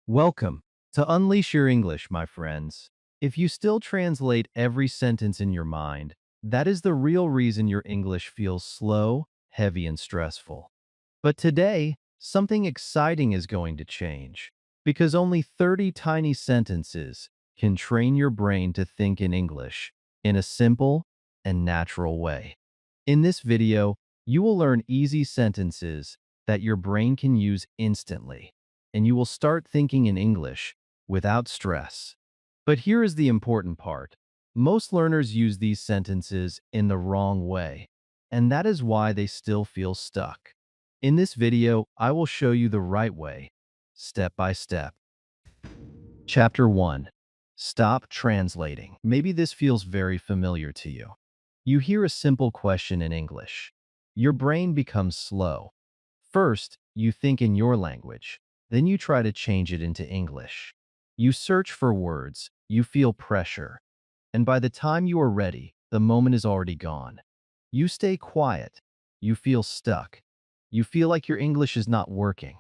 Welcome to Unleash Your English, my friends. If you still translate every sentence in your mind, that is the real reason your English feels slow, heavy, and stressful. But today, something exciting is going to change because only 30 tiny sentences can train your brain to think in English in a simple and natural way. In this video, you will learn easy sentences that your brain can use instantly, and you will start thinking in English without stress. But here is the important part. Most learners use these sentences in the wrong way, and that is why they still feel stuck. In this video, I will show you the right way, step by step. Chapter 1. Stop translating. Maybe this feels very familiar to you. You hear a simple question in English. Your brain becomes slow. First, you think in your language. Then you try to change it into English. You search for words. You feel pressure. And by the time you are ready, the moment is already gone. You stay quiet. You feel stuck. You feel like your English is not working.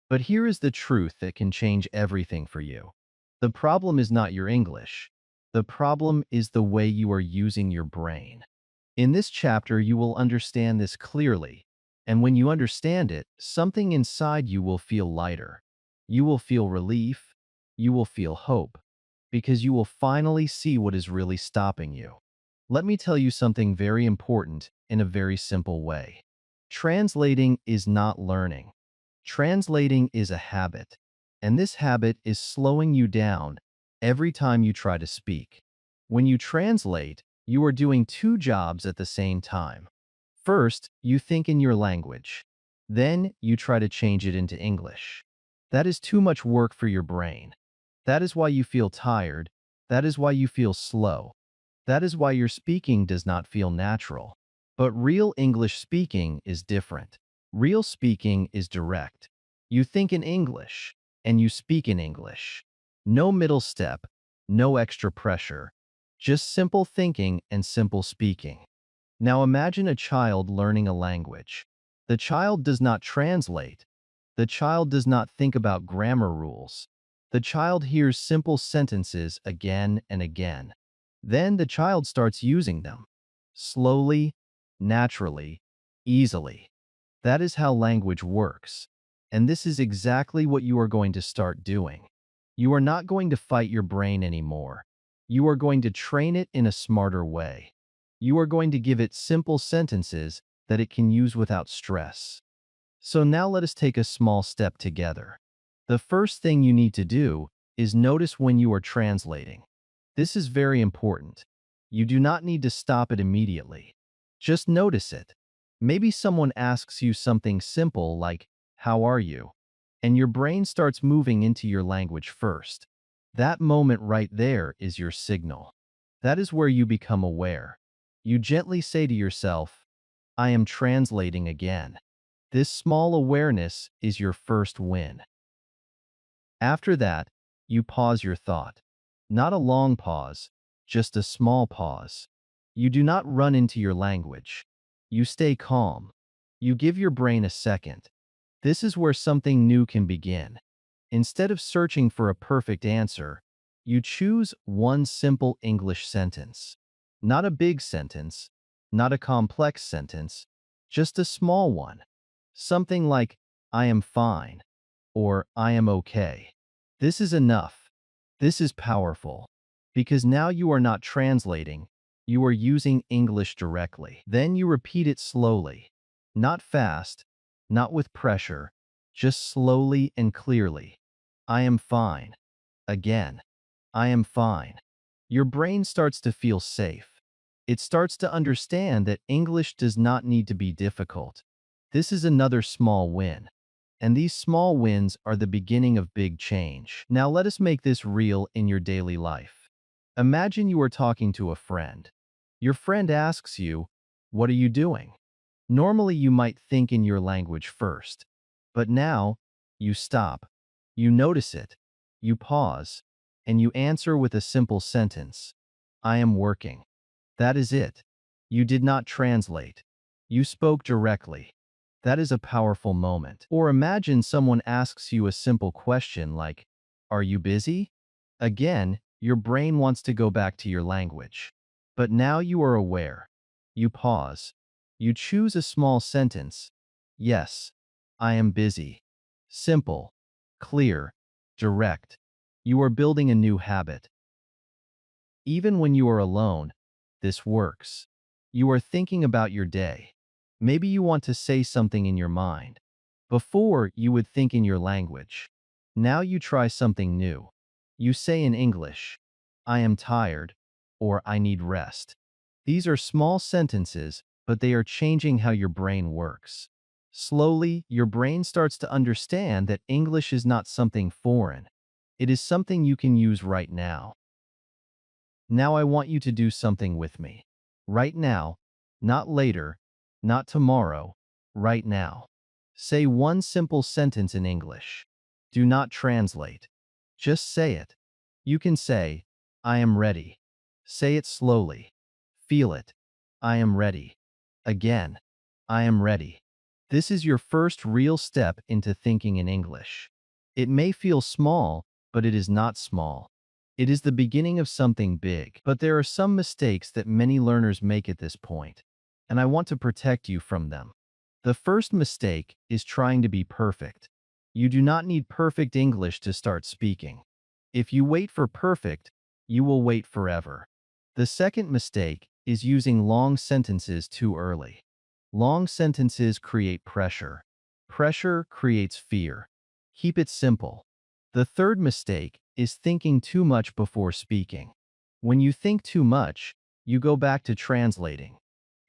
But here is the truth that can change everything for you. The problem is not your English. The problem is the way you are using your brain. In this chapter, you will understand this clearly. And when you understand it, something inside you will feel lighter. You will feel relief. You will feel hope. Because you will finally see what is really stopping you. Let me tell you something very important in a very simple way. Translating is not learning. Translating is a habit, and this habit is slowing you down every time you try to speak. When you translate, you are doing two jobs at the same time. First, you think in your language. Then, you try to change it into English. That is too much work for your brain. That is why you feel tired. That is why you feel slow. That is why your speaking does not feel natural. But real English speaking is different. Real speaking is direct. You think in English, and you speak in English. No middle step, no extra pressure. Just simple thinking and simple speaking. Now imagine a child learning a language. The child does not translate. The child does not think about grammar rules. The child hears simple sentences again and again. Then the child starts using them. Slowly, naturally, easily. That is how language works. And this is exactly what you are going to start doing. You are not going to fight your brain anymore. You are going to train it in a smarter way. You are going to give it simple sentences that it can use without stress. So now let us take a small step together. The first thing you need to do is notice when you are translating. This is very important. You do not need to stop it immediately. Just notice it. Maybe someone asks you something simple like, "How are you?" And your brain starts moving into your language first. That moment right there is your signal. That is where you become aware. You gently say to yourself, "I am translating again." This small awareness is your first win. After that, you pause your thought. Not a long pause, just a small pause. You do not run into your language. You stay calm. You give your brain a second. This is where something new can begin. Instead of searching for a perfect answer, you choose one simple English sentence. Not a big sentence, not a complex sentence, just a small one. Something like, "I am fine," or "I am okay." This is enough. This is powerful. Because now you are not translating, you are using English directly. Then you repeat it slowly. Not fast, not with pressure, just slowly and clearly. "I am fine." Again. "I am fine." Your brain starts to feel safe. It starts to understand that English does not need to be difficult. This is another small win. And these small wins are the beginning of big change. Now let us make this real in your daily life. Imagine you are talking to a friend. Your friend asks you, "What are you doing?" Normally you might think in your language first. But now, you stop. You notice it. You pause. And you answer with a simple sentence. "I am working." That is it. You did not translate. You spoke directly. That is a powerful moment. Or imagine someone asks you a simple question like, Are you busy? Again, your brain wants to go back to your language. But now you are aware. You pause. You choose a small sentence. Yes, I am busy. Simple, clear, direct. You are building a new habit. Even when you are alone, this works. You are thinking about your day. Maybe you want to say something in your mind. Before, you would think in your language. Now you try something new. You say in English, I am tired, or I need rest. These are small sentences, but they are changing how your brain works. Slowly, your brain starts to understand that English is not something foreign. It is something you can use right now. Now I want you to do something with me. Right now, not later, not tomorrow, right now. Say one simple sentence in English. Do not translate. Just say it. You can say, I am ready. Say it slowly. Feel it. I am ready. Again, I am ready. This is your first real step into thinking in English. It may feel small, but it is not small. It is the beginning of something big, but there are some mistakes that many learners make at this point, and I want to protect you from them. The first mistake is trying to be perfect. You do not need perfect English to start speaking. If you wait for perfect, you will wait forever. The second mistake is using long sentences too early. Long sentences create pressure. Pressure creates fear. Keep it simple. The third mistake is thinking too much before speaking. When you think too much, you go back to translating.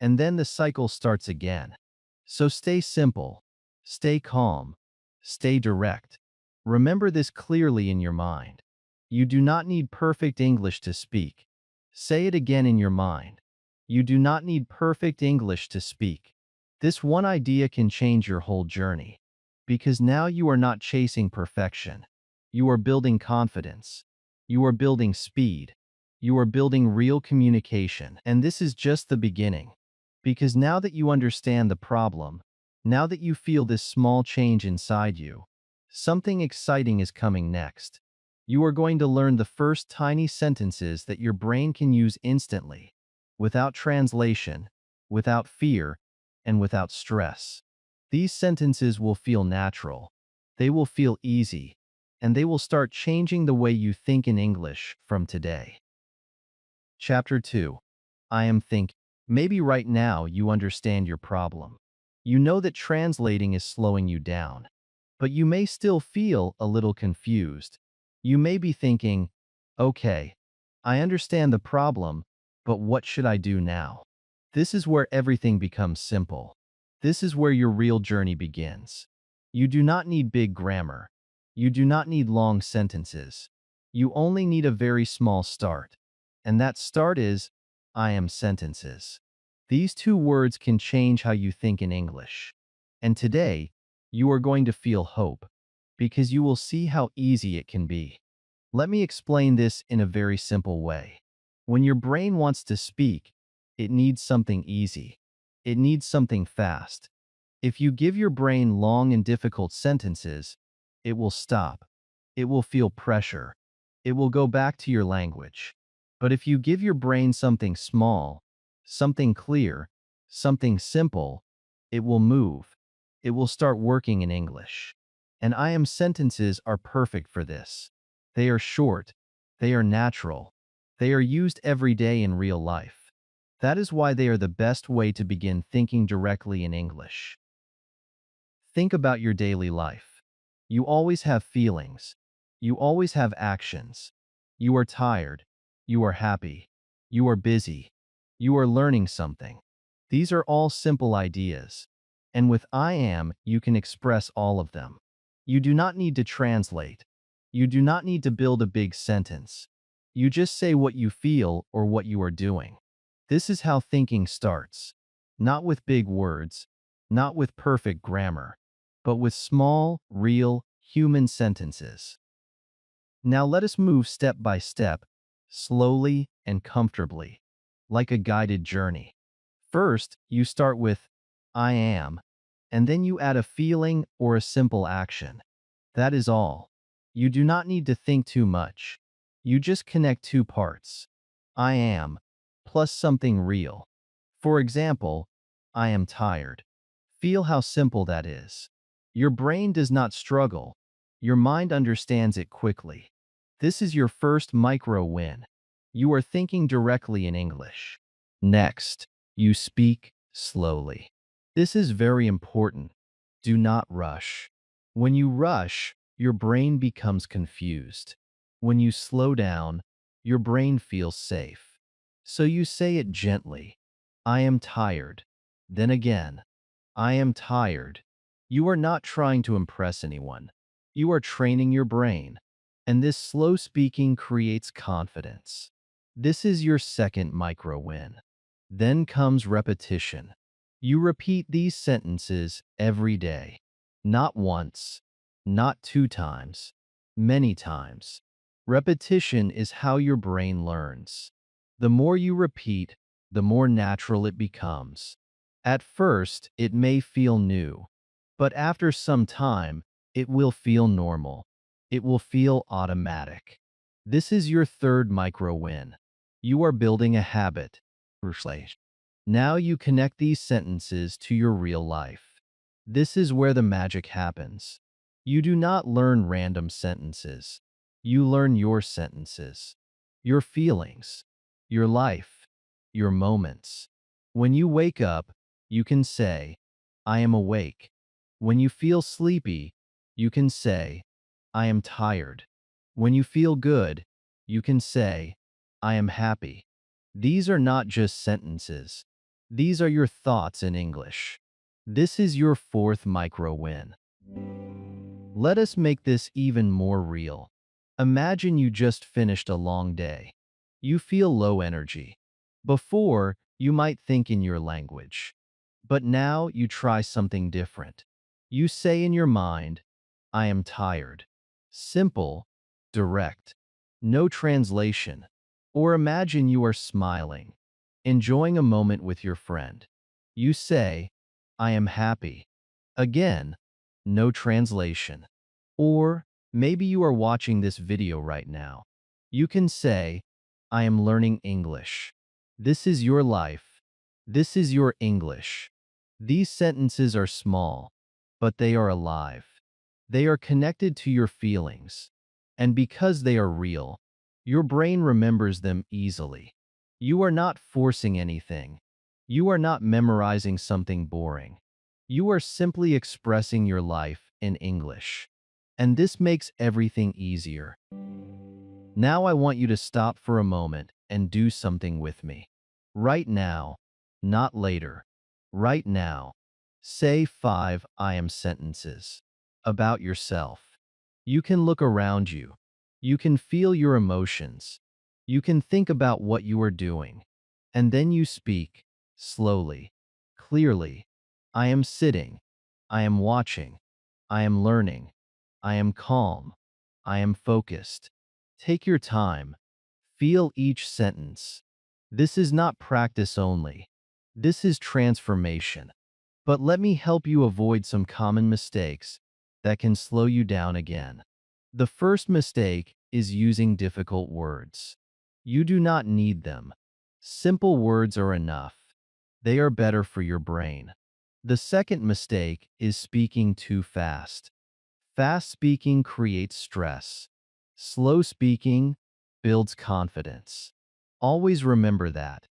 And then the cycle starts again. So stay simple, stay calm, stay direct. Remember this clearly in your mind. You do not need perfect English to speak. Say it again in your mind. You do not need perfect English to speak. This one idea can change your whole journey. Because now you are not chasing perfection. You are building confidence. You are building speed. You are building real communication. And this is just the beginning. Because now that you understand the problem, now that you feel this small change inside you, something exciting is coming next. You are going to learn the first tiny sentences that your brain can use instantly, without translation, without fear, and without stress. These sentences will feel natural. They will feel easy, and they will start changing the way you think in English from today. Chapter 2. I am thinking. Maybe right now you understand your problem. You know that translating is slowing you down. But you may still feel a little confused. You may be thinking, okay, I understand the problem, but what should I do now? This is where everything becomes simple. This is where your real journey begins. You do not need big grammar. You do not need long sentences. You only need a very small start. And that start is, I am sentences. These two words can change how you think in English. And today, you are going to feel hope, because you will see how easy it can be. Let me explain this in a very simple way. When your brain wants to speak, it needs something easy. It needs something fast. If you give your brain long and difficult sentences, it will stop. It will feel pressure. It will go back to your language. But if you give your brain something small, something clear, something simple, it will move. It will start working in English. And I am sentences are perfect for this. They are short. They are natural. They are used every day in real life. That is why they are the best way to begin thinking directly in English. Think about your daily life. You always have feelings. You always have actions. You are tired. You are happy. You are busy. You are learning something. These are all simple ideas. And with I am, you can express all of them. You do not need to translate. You do not need to build a big sentence. You just say what you feel or what you are doing. This is how thinking starts. Not with big words, not with perfect grammar, but with small, real, human sentences. Now let us move step by step, slowly and comfortably, like a guided journey. First, you start with I am, and then you add a feeling or a simple action. That is all. You do not need to think too much. You just connect two parts. I am, plus something real. For example, I am tired. Feel how simple that is. Your brain does not struggle. Your mind understands it quickly. This is your first micro win. You are thinking directly in English. Next, you speak slowly. This is very important. Do not rush. When you rush, your brain becomes confused. When you slow down, your brain feels safe. So you say it gently. I am tired. Then again, I am tired. You are not trying to impress anyone. You are training your brain. And this slow speaking creates confidence. This is your second micro win. Then comes repetition. You repeat these sentences every day. Not once, not 2 times, many times. Repetition is how your brain learns. The more you repeat, the more natural it becomes. At first, it may feel new, but after some time, it will feel normal. It will feel automatic. This is your third micro win. You are building a habit. Now you connect these sentences to your real life. This is where the magic happens. You do not learn random sentences. You learn your sentences, your feelings, your life, your moments. When you wake up, you can say, I am awake. When you feel sleepy, you can say, I am tired. When you feel good, you can say, I am happy. These are not just sentences. These are your thoughts in English. This is your fourth micro win. Let us make this even more real. Imagine you just finished a long day. You feel low energy. Before, you might think in your language. But now you try something different. You say in your mind, I am tired. Simple, direct, no translation. Or imagine you are smiling, enjoying a moment with your friend. You say, I am happy. Again, no translation. Or maybe you are watching this video right now. You can say, I am learning English. This is your life. This is your English. These sentences are small, but they are alive. They are connected to your feelings. And because they are real, your brain remembers them easily. You are not forcing anything. You are not memorizing something boring. You are simply expressing your life in English. And this makes everything easier. Now I want you to stop for a moment and do something with me. Right now, not later. Right now. Say 5 I am sentences about yourself. You can look around you. You can feel your emotions. You can think about what you are doing. And then you speak, slowly, clearly. I am sitting. I am watching. I am learning. I am calm. I am focused. Take your time. Feel each sentence. This is not practice only. This is transformation. But let me help you avoid some common mistakes that can slow you down again. The first mistake is using difficult words. You do not need them. Simple words are enough. They are better for your brain. The second mistake is speaking too fast. Fast speaking creates stress. Slow speaking builds confidence. Always remember that.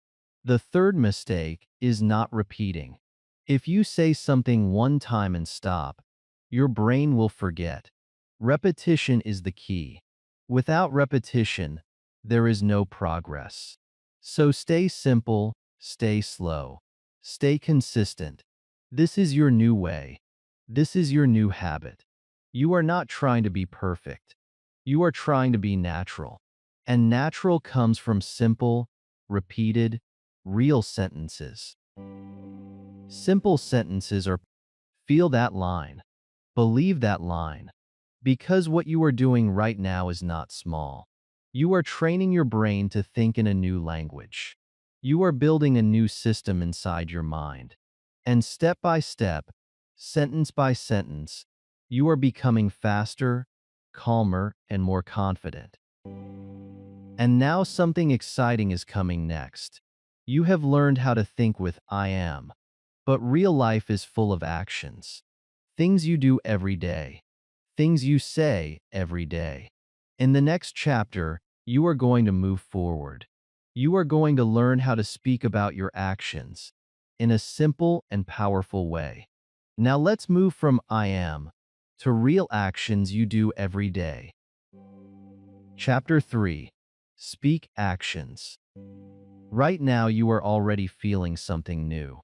The third mistake is not repeating. If you say something one time and stop, your brain will forget. Repetition is the key. Without repetition, there is no progress. So stay simple, stay slow, stay consistent. This is your new way. This is your new habit. You are not trying to be perfect. You are trying to be natural. And natural comes from simple, repeated, real sentences. Simple sentences are feel that line, believe that line, because what you are doing right now is not small. You are training your brain to think in a new language. You are building a new system inside your mind. And step by step, sentence by sentence, you are becoming faster, calmer, and more confident. And now something exciting is coming next. You have learned how to think with I am. But real life is full of actions. Things you do every day. Things you say every day. In the next chapter, you are going to move forward. You are going to learn how to speak about your actions in a simple and powerful way. Now let's move from I am to real actions you do every day. Chapter 3. Speak Actions. Right now you are already feeling something new.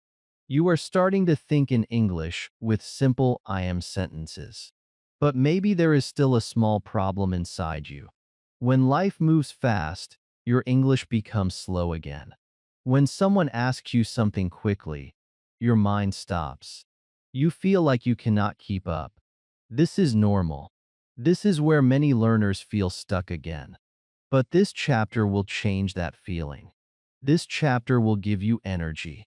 You are starting to think in English with simple I am sentences. But maybe there is still a small problem inside you. When life moves fast, your English becomes slow again. When someone asks you something quickly, your mind stops. You feel like you cannot keep up. This is normal. This is where many learners feel stuck again. But this chapter will change that feeling. This chapter will give you energy.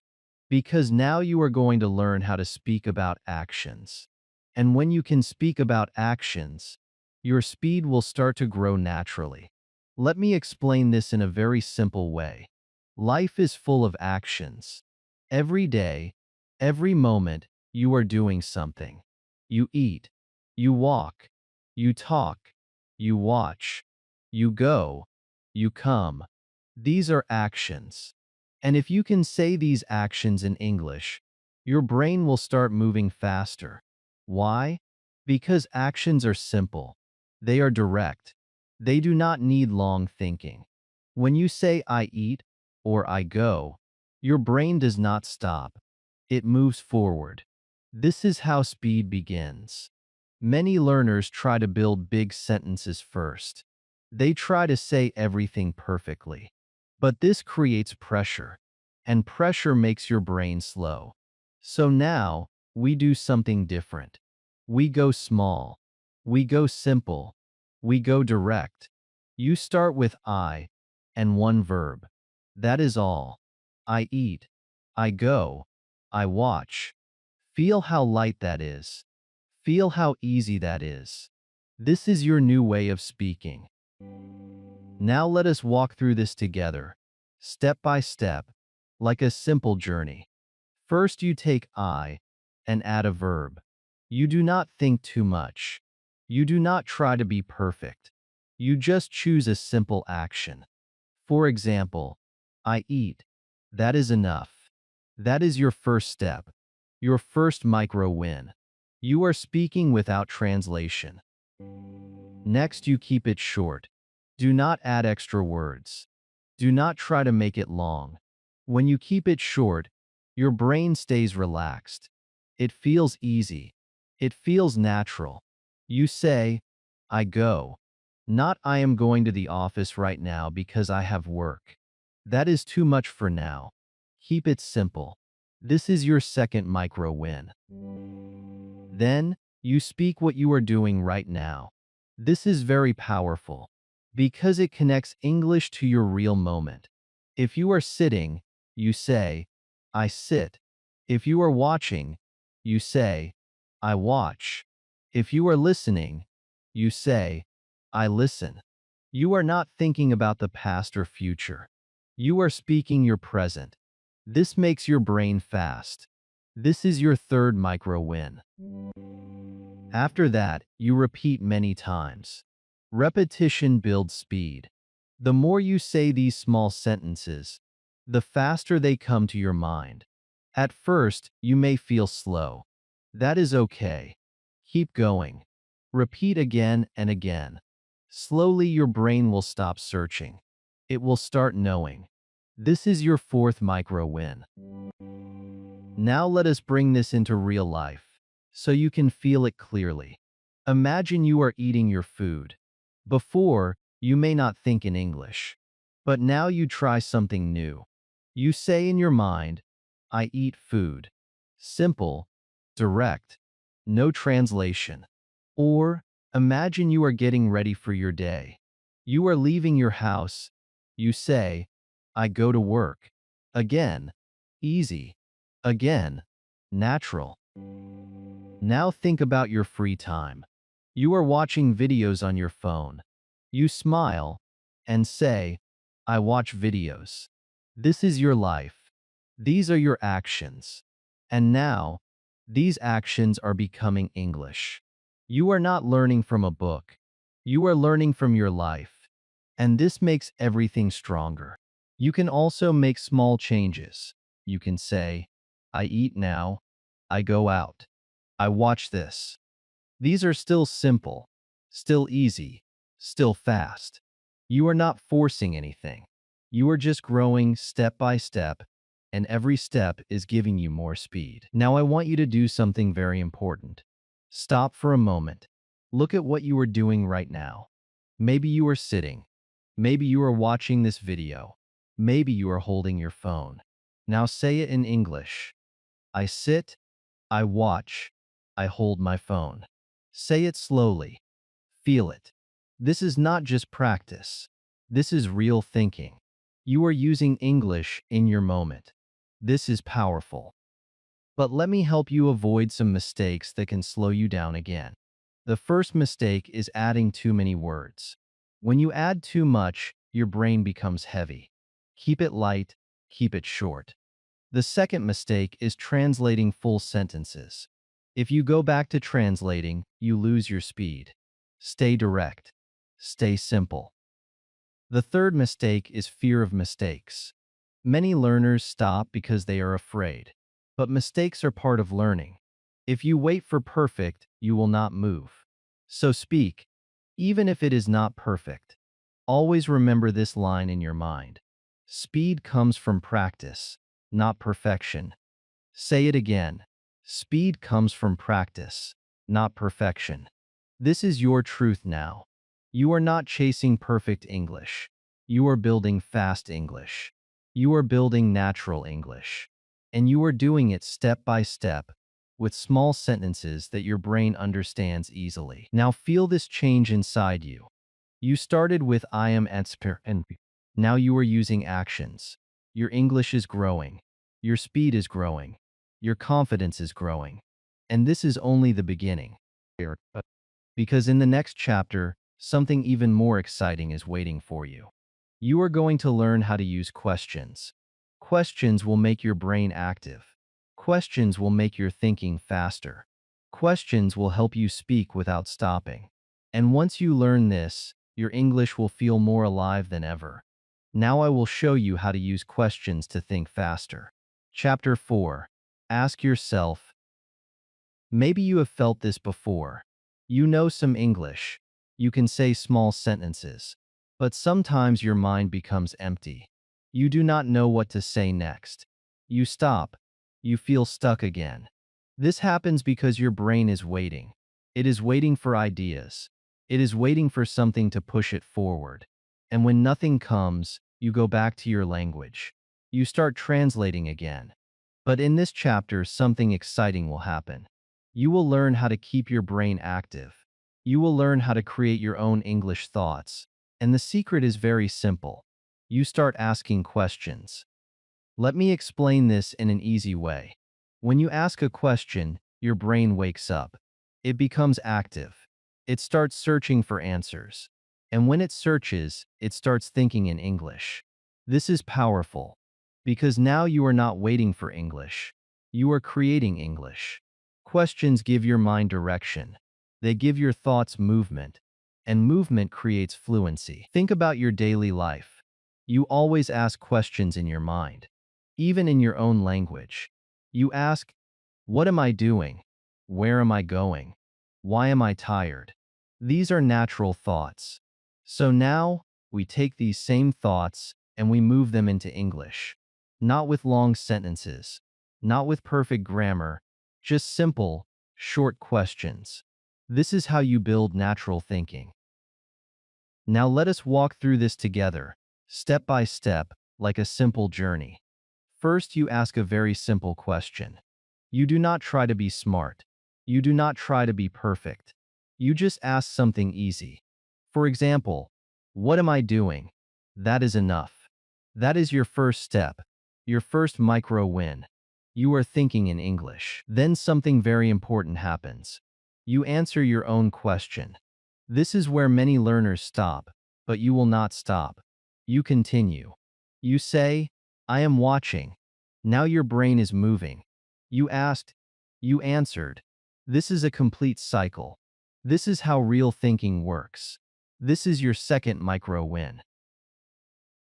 Because now you are going to learn how to speak about actions. And when you can speak about actions, your speed will start to grow naturally. Let me explain this in a very simple way. Life is full of actions. Every day, every moment, you are doing something. You eat, you walk, you talk, you watch, you go, you come. These are actions. And if you can say these actions in English, your brain will start moving faster. Why? Because actions are simple. They are direct. They do not need long thinking. When you say I eat or I go, your brain does not stop. It moves forward. This is how speed begins. Many learners try to build big sentences first. They try to say everything perfectly. But this creates pressure, and pressure makes your brain slow. So now, we do something different. We go small. We go simple. We go direct. You start with I and one verb. That is all. I eat. I go. I watch. Feel how light that is. Feel how easy that is. This is your new way of speaking. Now let us walk through this together, step by step, like a simple journey. First you take I and add a verb. You do not think too much. You do not try to be perfect. You just choose a simple action. For example, I eat. That is enough. That is your first step, your first micro win. You are speaking without translation. Next, you keep it short. Do not add extra words. Do not try to make it long. When you keep it short, your brain stays relaxed. It feels easy. It feels natural. You say, I go. Not I am going to the office right now because I have work. That is too much for now. Keep it simple. This is your second micro win. Then, you speak what you are doing right now. This is very powerful because it connects English to your real moment. If you are sitting, you say, I sit. If you are watching, you say, I watch. If you are listening, you say, I listen. You are not thinking about the past or future. You are speaking your present. This makes your brain fast. This is your third micro win. After that, you repeat many times. Repetition builds speed. The more you say these small sentences, the faster they come to your mind. At first, you may feel slow. That is okay. Keep going. Repeat again and again. Slowly, your brain will stop searching. It will start knowing. This is your fourth micro win. Now let us bring this into real life, so you can feel it clearly. Imagine you are eating your food. Before, you may not think in English. But now you try something new. You say in your mind, I eat food. Simple, direct, no translation. Or, imagine you are getting ready for your day. You are leaving your house. You say, I go to work. Again, easy. Again, natural. Now think about your free time. You are watching videos on your phone. You smile and say, I watch videos. This is your life. These are your actions. And now, these actions are becoming English. You are not learning from a book. You are learning from your life. And this makes everything stronger. You can also make small changes. You can say, I eat now. I go out. I watch this. These are still simple, still easy, still fast. You are not forcing anything. You are just growing step by step, and every step is giving you more speed. Now I want you to do something very important. Stop for a moment. Look at what you are doing right now. Maybe you are sitting. Maybe you are watching this video. Maybe you are holding your phone. Now say it in English. I sit, I watch, I hold my phone. Say it slowly. Feel it. This is not just practice. This is real thinking. You are using English in your moment. This is powerful. But let me help you avoid some mistakes that can slow you down again. The first mistake is adding too many words. When you add too much, your brain becomes heavy. Keep it light, keep it short. The second mistake is translating full sentences. If you go back to translating, you lose your speed. Stay direct. Stay simple. The third mistake is fear of mistakes. Many learners stop because they are afraid. But mistakes are part of learning. If you wait for perfect, you will not move. So speak, even if it is not perfect. Always remember this line in your mind. Speed comes from practice, not perfection. Say it again. Speed comes from practice, not perfection. This is your truth now. You are not chasing perfect English. You are building fast English. You are building natural English. And you are doing it step by step, with small sentences that your brain understands easily. Now feel this change inside you. You started with I am expert and now you are using actions. Your English is growing. Your speed is growing. Your confidence is growing. And this is only the beginning. Because in the next chapter, something even more exciting is waiting for you. You are going to learn how to use questions. Questions will make your brain active. Questions will make your thinking faster. Questions will help you speak without stopping. And once you learn this, your English will feel more alive than ever. Now I will show you how to use questions to think faster. Chapter 4. Ask yourself. Maybe you have felt this before. You know some English. You can say small sentences. But sometimes your mind becomes empty. You do not know what to say next. You stop. You feel stuck again. This happens because your brain is waiting. It is waiting for ideas. It is waiting for something to push it forward. And when nothing comes, you go back to your language. You start translating again. But in this chapter, something exciting will happen. You will learn how to keep your brain active. You will learn how to create your own English thoughts. And the secret is very simple. You start asking questions. Let me explain this in an easy way. When you ask a question, your brain wakes up. It becomes active. It starts searching for answers. And when it searches, it starts thinking in English. This is powerful. Because now you are not waiting for English. You are creating English. Questions give your mind direction. They give your thoughts movement. And movement creates fluency. Think about your daily life. You always ask questions in your mind. Even in your own language. You ask, what am I doing? Where am I going? Why am I tired? These are natural thoughts. So now, we take these same thoughts and we move them into English. Not with long sentences. Not with perfect grammar. Just simple, short questions. This is how you build natural thinking. Now let us walk through this together, step by step, like a simple journey. First, you ask a very simple question. You do not try to be smart. You do not try to be perfect. You just ask something easy. For example, what am I doing? That is enough. That is your first step, your first micro win. You are thinking in English. Then something very important happens. You answer your own question. This is where many learners stop, but you will not stop. You continue. You say, I am watching. Now your brain is moving. You asked. You answered. This is a complete cycle. This is how real thinking works. This is your second micro win.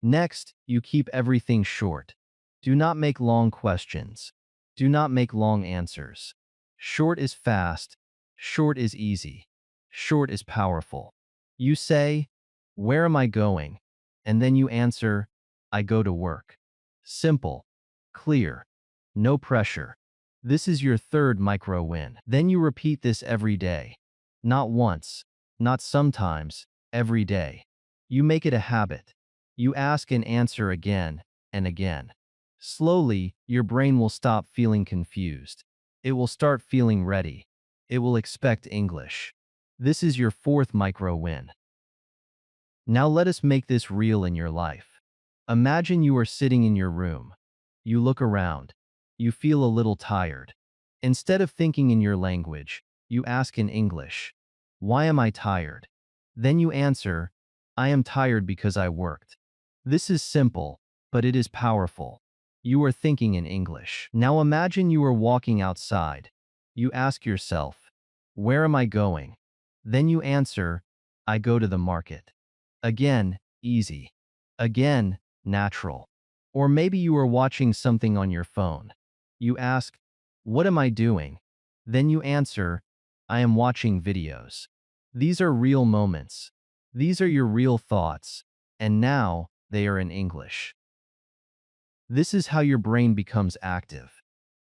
Next, you keep everything short. Do not make long questions. Do not make long answers. Short is fast. Short is easy. Short is powerful. You say, where am I going? And then you answer, I go to work. Simple. Clear. No pressure. This is your third micro win. Then you repeat this every day. Not once. Not sometimes. Every day. You make it a habit. You ask and answer again and again. Slowly, your brain will stop feeling confused. It will start feeling ready. It will expect English. This is your fourth micro win. Now let us make this real in your life. Imagine you are sitting in your room. You look around. You feel a little tired. Instead of thinking in your language, you ask in English, why am I tired? Then you answer, I am tired because I worked. This is simple, but it is powerful. You are thinking in English. Now imagine you are walking outside. You ask yourself, where am I going? Then you answer, I go to the market. Again, easy. Again, natural. Or maybe you are watching something on your phone. You ask, what am I doing? Then you answer, I am watching videos. These are real moments. These are your real thoughts. And now, they are in English. This is how your brain becomes active.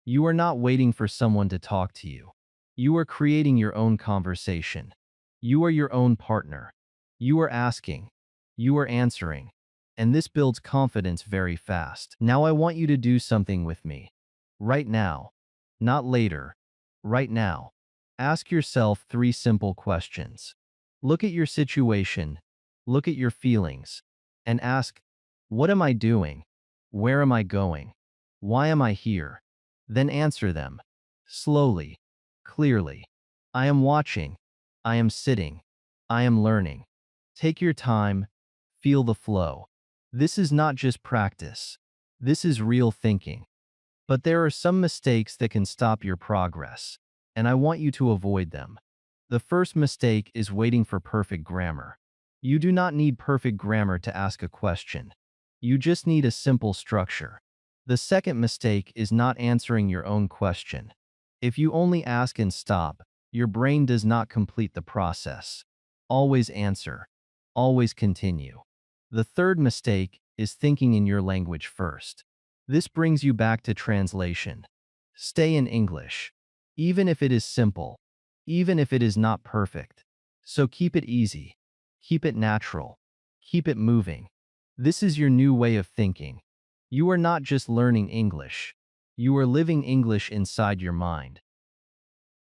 You are not waiting for someone to talk to you. You are creating your own conversation. You are your own partner. You are asking. You are answering. And this builds confidence very fast. Now I want you to do something with me. Right now. Not later. Right now. Ask yourself 3 simple questions. Look at your situation. Look at your feelings. And ask, what am I doing? Where am I going? Why am I here? Then answer them. Slowly. Clearly. I am watching. I am sitting. I am learning. Take your time. Feel the flow. This is not just practice. This is real thinking. But there are some mistakes that can stop your progress, and I want you to avoid them. The first mistake is waiting for perfect grammar. You do not need perfect grammar to ask a question. You just need a simple structure. The second mistake is not answering your own question. If you only ask and stop, your brain does not complete the process. Always answer. Always continue. The third mistake is thinking in your language first. This brings you back to translation. Stay in English. Even if it is simple. Even if it is not perfect. So keep it easy. Keep it natural. Keep it moving. This is your new way of thinking. You are not just learning English. You are living English inside your mind.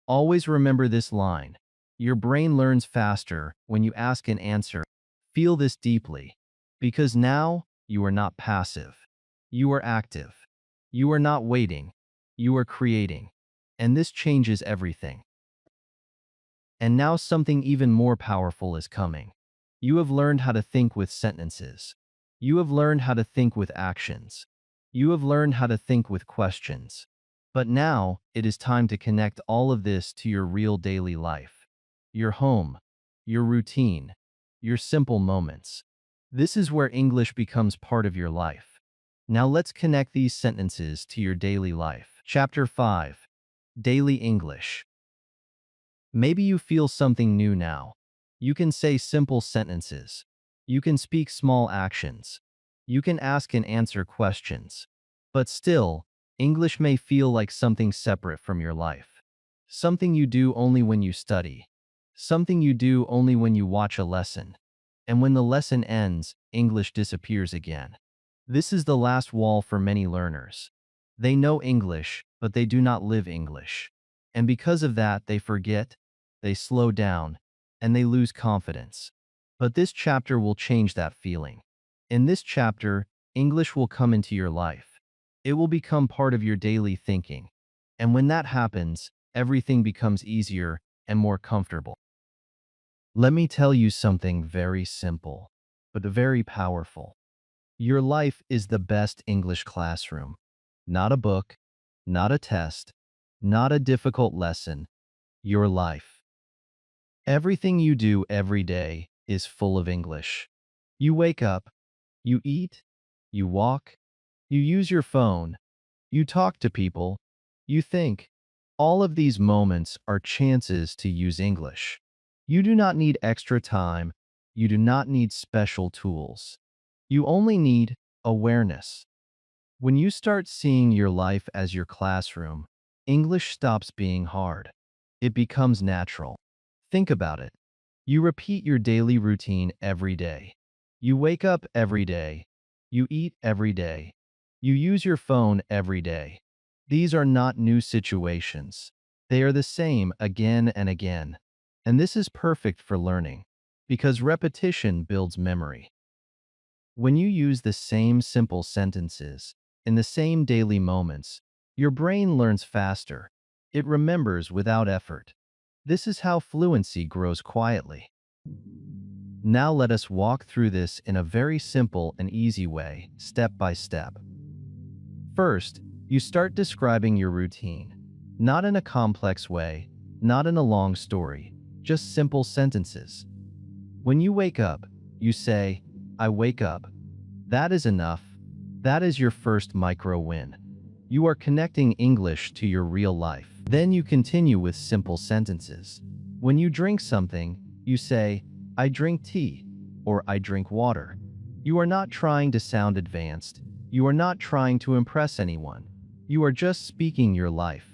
Always remember this line. Your brain learns faster when you ask and answer. Feel this deeply. Because now, you are not passive. You are active. You are not waiting. You are creating. And this changes everything. And now something even more powerful is coming. You have learned how to think with sentences. You have learned how to think with actions. You have learned how to think with questions. But now, it is time to connect all of this to your real daily life. Your home. Your routine. Your simple moments. This is where English becomes part of your life. Now let's connect these sentences to your daily life. Chapter 5. Daily English. Maybe you feel something new now. You can say simple sentences. You can speak small actions. You can ask and answer questions. But still, English may feel like something separate from your life. Something you do only when you study. Something you do only when you watch a lesson. And when the lesson ends, English disappears again. This is the last wall for many learners. They know English, but they do not live English. And because of that, they forget, they slow down, and they lose confidence. But this chapter will change that feeling. In this chapter, English will come into your life. It will become part of your daily thinking. And when that happens, everything becomes easier and more comfortable. Let me tell you something very simple, but very powerful. Your life is the best English classroom. Not a book, not a test, not a difficult lesson. Your life. Everything you do every day is full of English. You wake up, you eat, you walk, you use your phone, you talk to people, you think. All of these moments are chances to use English. You do not need extra time. You do not need special tools. You only need awareness. When you start seeing your life as your classroom, English stops being hard. It becomes natural. Think about it. You repeat your daily routine every day. You wake up every day. You eat every day. You use your phone every day. These are not new situations. They are the same again and again. And this is perfect for learning, because repetition builds memory. When you use the same simple sentences in the same daily moments, your brain learns faster. It remembers without effort. This is how fluency grows quietly. Now let us walk through this in a very simple and easy way, step by step. First, you start describing your routine. Not in a complex way, not in a long story, just simple sentences. When you wake up, you say, I wake up. That is enough. That is your first micro win. You are connecting English to your real life. Then you continue with simple sentences. When you drink something, you say, I drink tea, or I drink water. You are not trying to sound advanced. You are not trying to impress anyone. You are just speaking your life.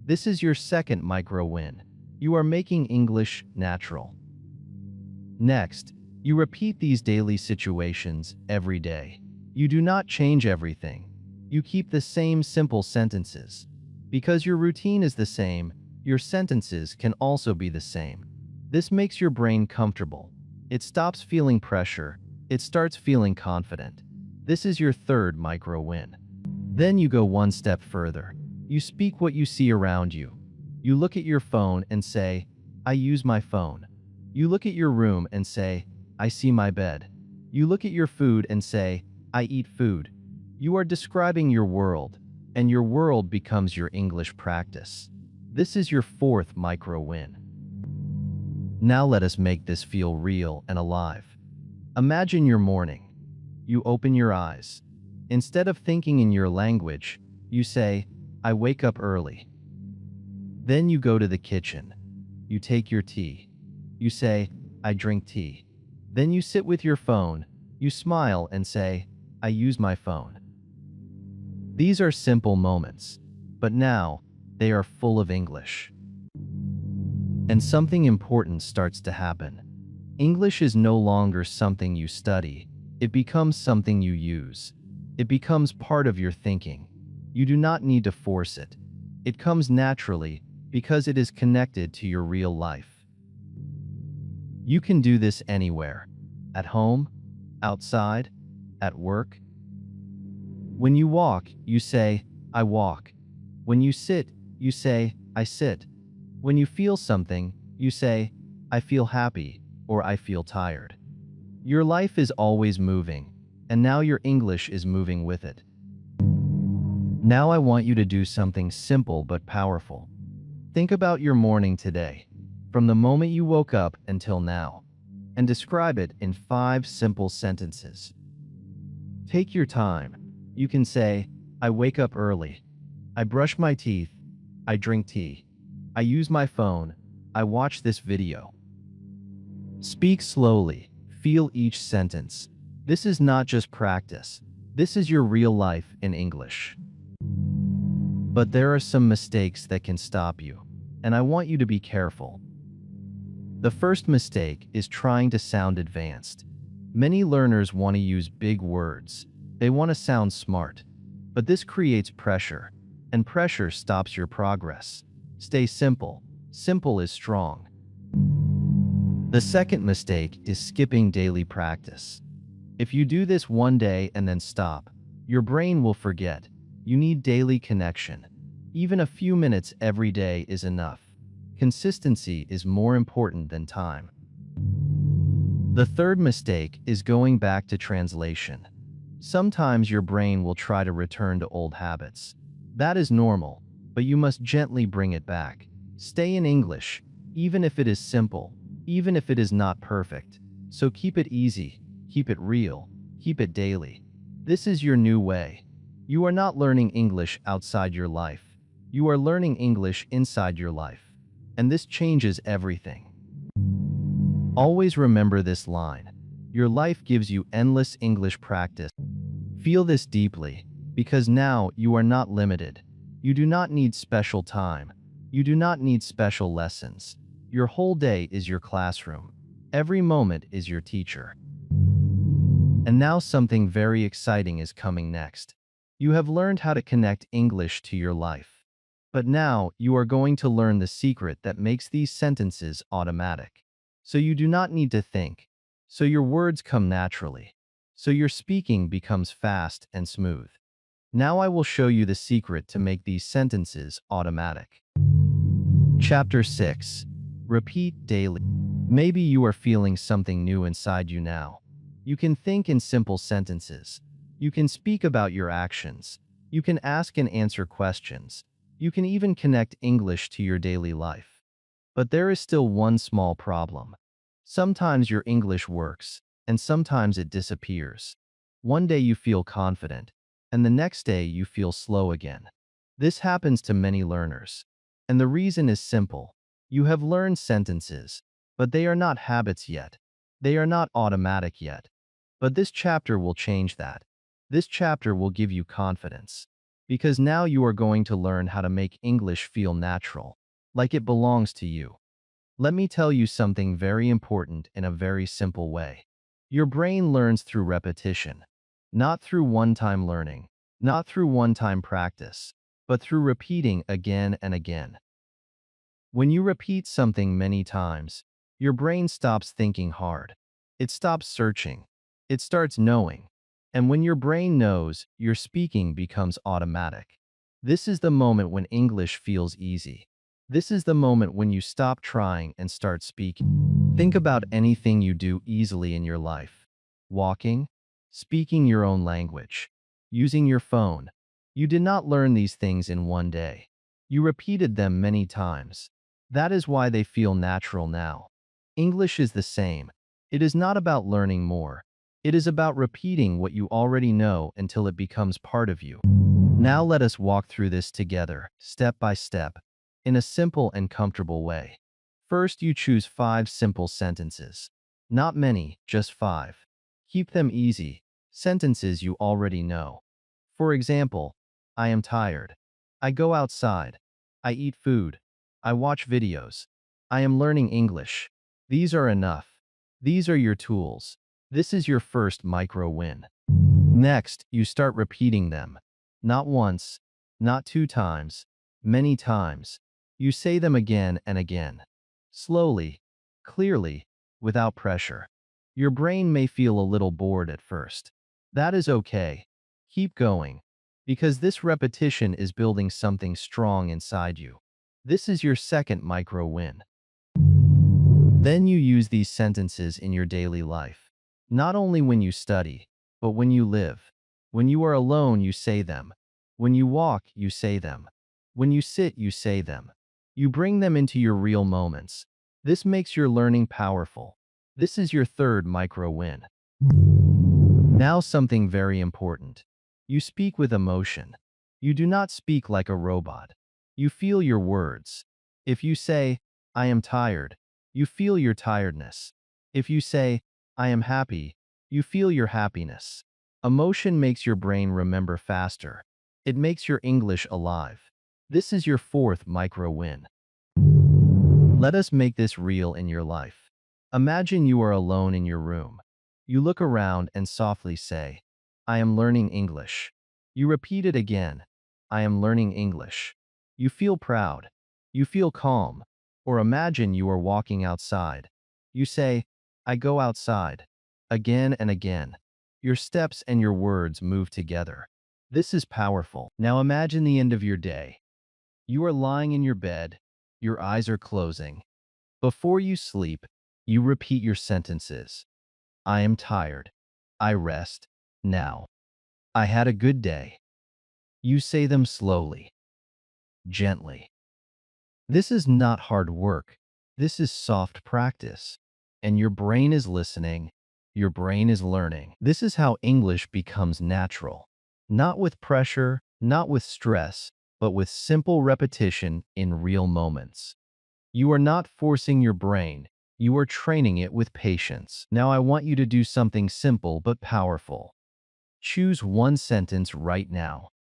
This is your second micro win. You are making English natural. Next, you repeat these daily situations every day. You do not change everything. You keep the same simple sentences. Because your routine is the same, your sentences can also be the same. This makes your brain comfortable. It stops feeling pressure. It starts feeling confident. This is your third micro win. Then you go one step further. You speak what you see around you. You look at your phone and say, I use my phone. You look at your room and say, I see my bed. You look at your food and say, I eat food. You are describing your world, and your world becomes your English practice. This is your fourth micro win. Now let us make this feel real and alive. Imagine your morning. You open your eyes. Instead of thinking in your language, you say, I wake up early. Then you go to the kitchen. You take your tea. You say, I drink tea. Then you sit with your phone. You smile and say, I use my phone. These are simple moments, but now they are full of English. And something important starts to happen. English is no longer something you study. It becomes something you use. It becomes part of your thinking. You do not need to force it. It comes naturally because it is connected to your real life. You can do this anywhere. At home, outside, at work. When you walk, you say, I walk. When you sit, you say, I sit. When you feel something, you say, I feel happy, or I feel tired. Your life is always moving, and now your English is moving with it. Now I want you to do something simple but powerful. Think about your morning today, from the moment you woke up until now, and describe it in 5 simple sentences. Take your time. You can say, I wake up early. I brush my teeth. I drink tea. I use my phone. I watch this video. Speak slowly. Feel each sentence. This is not just practice. This is your real life in English. But there are some mistakes that can stop you, and I want you to be careful. The first mistake is trying to sound advanced. Many learners want to use big words. They want to sound smart. But this creates pressure, and pressure stops your progress. Stay simple. Simple is strong. The second mistake is skipping daily practice. If you do this one day and then stop, your brain will forget. You need daily connection. Even a few minutes every day is enough. Consistency is more important than time. The third mistake is going back to translation. Sometimes your brain will try to return to old habits. That is normal, but you must gently bring it back. Stay in English, even if it is simple, even if it is not perfect. So keep it easy, keep it real, keep it daily. This is your new way. You are not learning English outside your life. You are learning English inside your life. And this changes everything. Always remember this line. Your life gives you endless English practice. Feel this deeply, because now you are not limited. You do not need special time. You do not need special lessons. Your whole day is your classroom. Every moment is your teacher. And now something very exciting is coming next. You have learned how to connect English to your life. But now you are going to learn the secret that makes these sentences automatic. So you do not need to think. So your words come naturally. So your speaking becomes fast and smooth. Now I will show you the secret to make these sentences automatic. Chapter 6. Repeat daily. Maybe you are feeling something new inside you now. You can think in simple sentences. You can speak about your actions. You can ask and answer questions. You can even connect English to your daily life. But there is still one small problem. Sometimes your English works, and sometimes it disappears. One day you feel confident, and the next day you feel slow again. This happens to many learners. And the reason is simple. You have learned sentences, but they are not habits yet. They are not automatic yet. But this chapter will change that. This chapter will give you confidence. Because now you are going to learn how to make English feel natural, like it belongs to you. Let me tell you something very important in a very simple way. Your brain learns through repetition, not through one-time learning, not through one-time practice, but through repeating again and again. When you repeat something many times, your brain stops thinking hard. It stops searching. It starts knowing. And when your brain knows, your speaking becomes automatic. This is the moment when English feels easy. This is the moment when you stop trying and start speaking. Think about anything you do easily in your life. Walking, speaking your own language, using your phone. You did not learn these things in one day. You repeated them many times. That is why they feel natural now. English is the same. It is not about learning more. It is about repeating what you already know until it becomes part of you. Now let us walk through this together, step by step, in a simple and comfortable way. First, you choose 5 simple sentences. Not many, just 5. Keep them easy, sentences you already know. For example, I am tired. I go outside. I eat food. I watch videos. I am learning English. These are enough. These are your tools. This is your first micro win. Next, you start repeating them. Not once, not 2 times, many times. You say them again and again. Slowly, clearly, without pressure. Your brain may feel a little bored at first. That is okay. Keep going. Because this repetition is building something strong inside you. This is your second micro win. Then you use these sentences in your daily life. Not only when you study, but when you live. When you are alone, you say them. When you walk, you say them. When you sit, you say them. You bring them into your real moments. This makes your learning powerful. This is your third micro win. Now something very important. You speak with emotion. You do not speak like a robot. You feel your words. If you say, I am tired, you feel your tiredness. If you say, I am happy, you feel your happiness. Emotion makes your brain remember faster. It makes your English alive. This is your fourth micro win. Let us make this real in your life. Imagine you are alone in your room. You look around and softly say, I am learning English. You repeat it again. I am learning English. You feel proud. You feel calm. Or imagine you are walking outside. You say, I go outside. Again and again. Your steps and your words move together. This is powerful. Now imagine the end of your day. You are lying in your bed. Your eyes are closing. Before you sleep, you repeat your sentences. I am tired. I rest. Now. I had a good day. You say them slowly, gently. This is not hard work. This is soft practice. And your brain is listening. Your brain is learning. This is how English becomes natural. Not with pressure, not with stress, but with simple repetition in real moments. You are not forcing your brain. You are training it with patience. Now I want you to do something simple but powerful. Choose one sentence right now.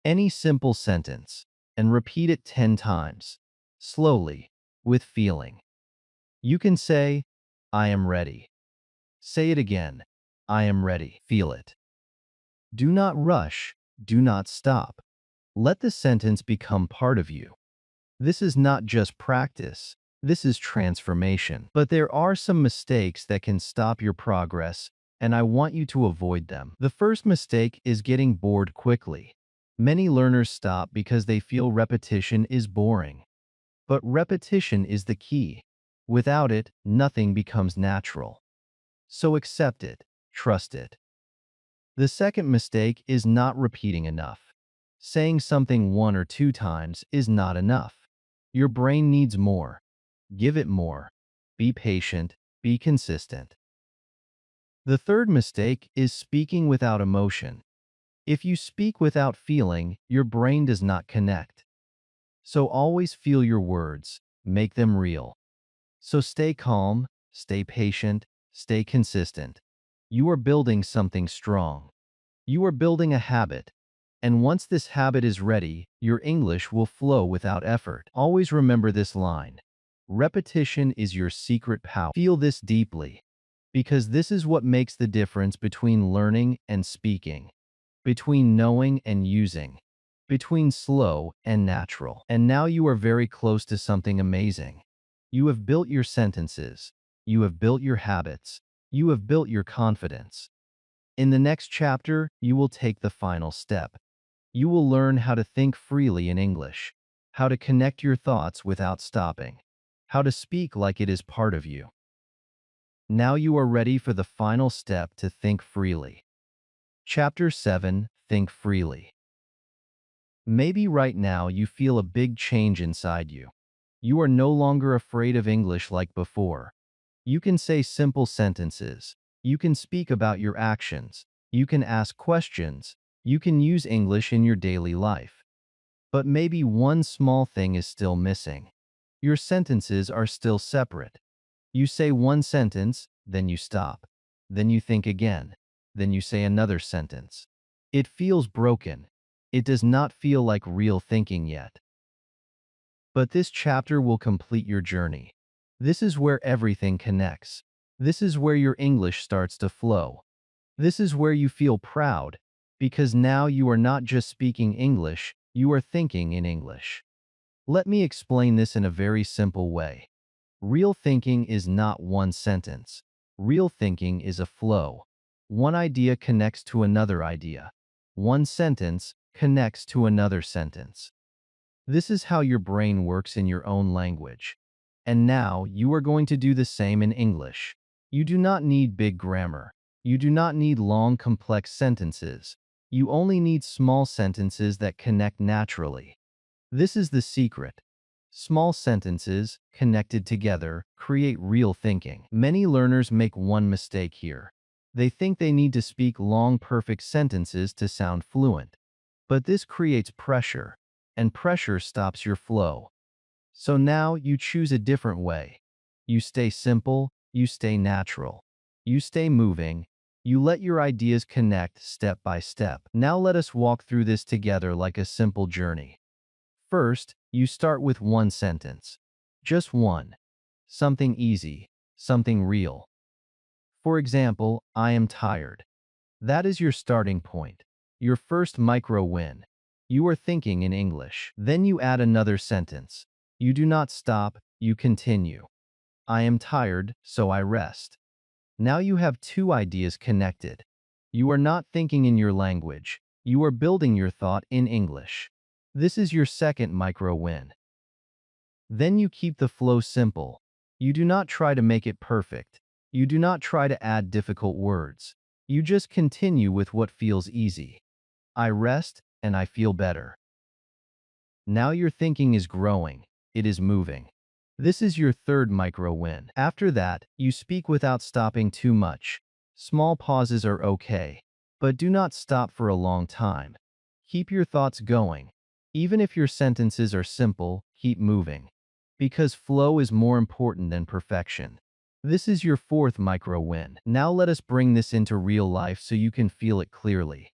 Any simple sentence, and repeat it 10 times, slowly, with feeling. You can say, I am ready. Say it again, I am ready. Feel it. Do not rush. Do not stop. Let the sentence become part of you. This is not just practice. This is transformation. But there are some mistakes that can stop your progress, and I want you to avoid them. The first mistake is getting bored quickly. Many learners stop because they feel repetition is boring. But repetition is the key. Without it, nothing becomes natural. So accept it, trust it. The second mistake is not repeating enough. Saying something 1 or 2 times is not enough. Your brain needs more. Give it more. Be patient. Be consistent. The third mistake is speaking without emotion. If you speak without feeling, your brain does not connect. So always feel your words. Make them real. So stay calm, stay patient, stay consistent. You are building something strong. You are building a habit. And once this habit is ready, your English will flow without effort. Always remember this line. Repetition is your secret power. Feel this deeply, because this is what makes the difference between learning and speaking, between knowing and using, between slow and natural. And now you are very close to something amazing. You have built your sentences. You have built your habits. You have built your confidence. In the next chapter, you will take the final step. You will learn how to think freely in English, how to connect your thoughts without stopping, how to speak like it is part of you. Now you are ready for the final step to think freely. Chapter 7, Think Freely. Maybe right now you feel a big change inside you. You are no longer afraid of English like before. You can say simple sentences. You can speak about your actions. You can ask questions. You can use English in your daily life. But maybe one small thing is still missing. Your sentences are still separate. You say one sentence, then you stop. Then you think again. Then you say another sentence. It feels broken. It does not feel like real thinking yet. But this chapter will complete your journey. This is where everything connects. This is where your English starts to flow. This is where you feel proud, because now you are not just speaking English, you are thinking in English. Let me explain this in a very simple way. Real thinking is not one sentence. Real thinking is a flow. One idea connects to another idea. One sentence connects to another sentence. This is how your brain works in your own language. And now you are going to do the same in English. You do not need big grammar. You do not need long, complex sentences. You only need small sentences that connect naturally. This is the secret. Small sentences, connected together, create real thinking. Many learners make one mistake here. They think they need to speak long, perfect sentences to sound fluent. But this creates pressure, and pressure stops your flow. So now you choose a different way. You stay simple, you stay natural. You stay moving, you let your ideas connect step by step. Now let us walk through this together like a simple journey. First, you start with one sentence. Just one. Something easy, something real. For example, I am tired. That is your starting point. Your first micro win. You are thinking in English. Then you add another sentence. You do not stop, you continue. I am tired, so I rest. Now you have two ideas connected. You are not thinking in your language. You are building your thought in English. This is your second micro win. Then you keep the flow simple. You do not try to make it perfect. You do not try to add difficult words. You just continue with what feels easy. I rest and I feel better. Now your thinking is growing. It is moving. This is your third micro win. After that, you speak without stopping too much. Small pauses are okay, but do not stop for a long time. Keep your thoughts going. Even if your sentences are simple, keep moving. Because flow is more important than perfection. This is your fourth micro win. Now let us bring this into real life so you can feel it clearly.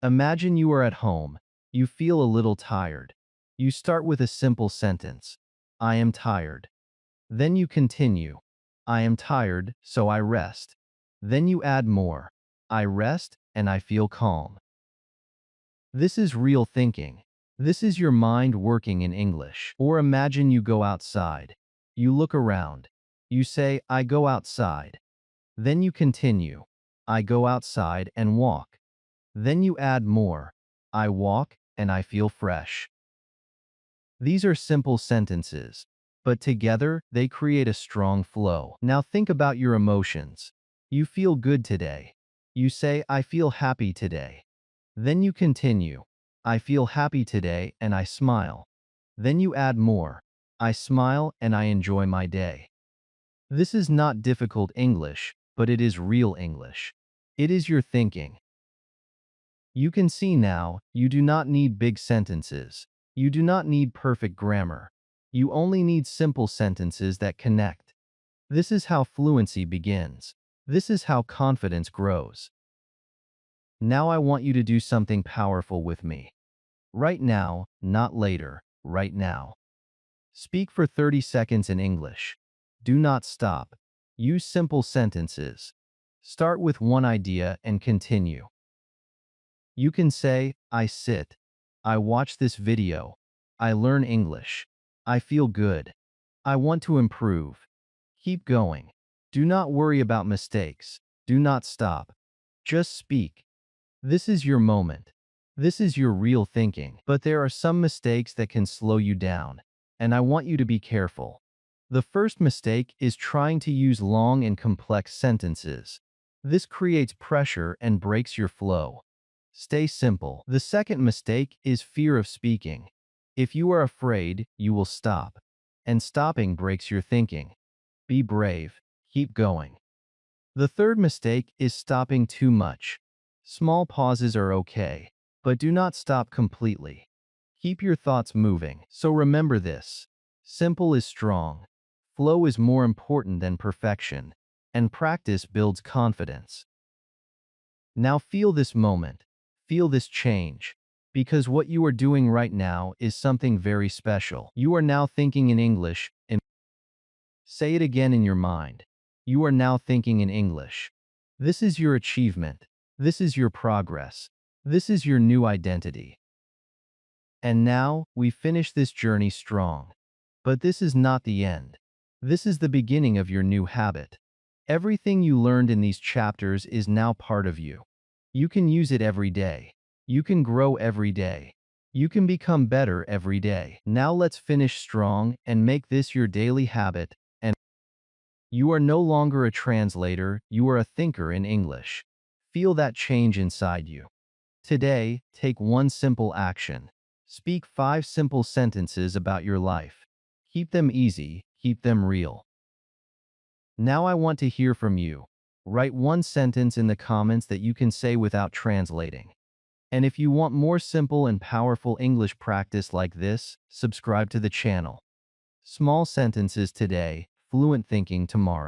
Imagine you are at home. You feel a little tired. You start with a simple sentence. I am tired. Then you continue. I am tired, so I rest. Then you add more. I rest and I feel calm. This is real thinking. This is your mind working in English. Or imagine you go outside. You look around. You say, I go outside. Then you continue. I go outside and walk. Then you add more. I walk and I feel fresh. These are simple sentences, but together they create a strong flow. Now think about your emotions. You feel good today. You say, I feel happy today. Then you continue. I feel happy today and I smile. Then you add more. I smile and I enjoy my day. This is not difficult English, but it is real English. It is your thinking. You can see now, you do not need big sentences. You do not need perfect grammar. You only need simple sentences that connect. This is how fluency begins. This is how confidence grows. Now I want you to do something powerful with me. Right now, not later, right now. Speak for 30 seconds in English. Do not stop. Use simple sentences. Start with one idea and continue. You can say, I sit. I watch this video. I learn English. I feel good. I want to improve. Keep going. Do not worry about mistakes. Do not stop. Just speak. This is your moment. This is your real thinking. But there are some mistakes that can slow you down, and I want you to be careful. The first mistake is trying to use long and complex sentences. This creates pressure and breaks your flow. Stay simple. The second mistake is fear of speaking. If you are afraid, you will stop. And stopping breaks your thinking. Be brave. Keep going. The third mistake is stopping too much. Small pauses are okay, but do not stop completely. Keep your thoughts moving. So remember this. Simple is strong. Flow is more important than perfection. And practice builds confidence. Now feel this moment. Feel this change. Because what you are doing right now is something very special. You are now thinking in English. Say it again in your mind. You are now thinking in English. This is your achievement. This is your progress. This is your new identity. And now, we finish this journey strong. But this is not the end. This is the beginning of your new habit. Everything you learned in these chapters is now part of you. You can use it every day. You can grow every day. You can become better every day. Now let's finish strong and make this your daily habit. And you are no longer a translator, you are a thinker in English. Feel that change inside you. Today, take one simple action. Speak 5 simple sentences about your life. Keep them easy, keep them real. Now I want to hear from you. Write one sentence in the comments that you can say without translating. And if you want more simple and powerful English practice like this, subscribe to the channel. Small sentences today, fluent thinking tomorrow.